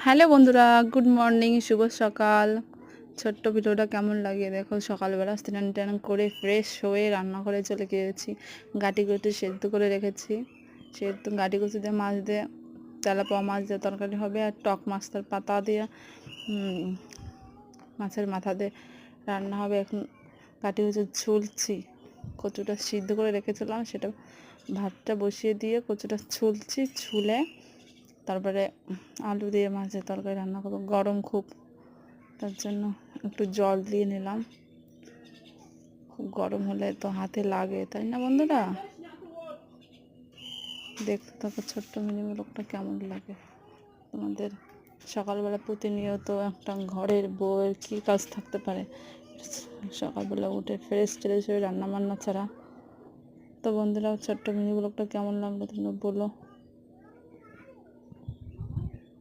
Hello বন্ধুরা, good morning, শুভ সকাল। ছোট্ট ভিডিওটা কেমন লাগে দেখো। সকালবেলা স্নান টান করে ফ্রেশ হয়ে রান্না করে চলে গিয়েছি। গাটি গুটি সেদ্ধ করে রেখেছি। সেদ্ধ গাটি গুটি দিয়ে মাছ দিয়ে তেলাপোয়া মাছ দিয়ে তরকারি হবে, আর টক মাছের পাতা দিয়ে মাছের মাথা দিয়ে রান্না হবে। এখন গাটি গুটি ছুলছি, কচুটা সিদ্ধ করে রেখেছিলাম, সেটা ভাতটা বসিয়ে দিয়ে কচুটা ছুলছি, ছুলে তারপরে আলু দিয়ে মাছের তরকারি রান্না করবো। গরম খুব, তার জন্য একটু জল দিয়ে নিলাম। খুব গরম হলে তো হাতে লাগে, তাই না বন্ধুরা? দেখতে থাকো ছোট্ট মিনি ব্লগটা কেমন লাগে তোমাদের। সকালবেলা প্রতিনিয়ত একটা ঘরের বউয়ের কী কাজ থাকতে পারে, সকালবেলা উঠে ফ্রেশ ট্রেশ হয়ে রান্না বান্না ছাড়া। তো বন্ধুরা, ছোট্ট মিনি ব্লগটা কেমন লাগলো তোমরা বলো।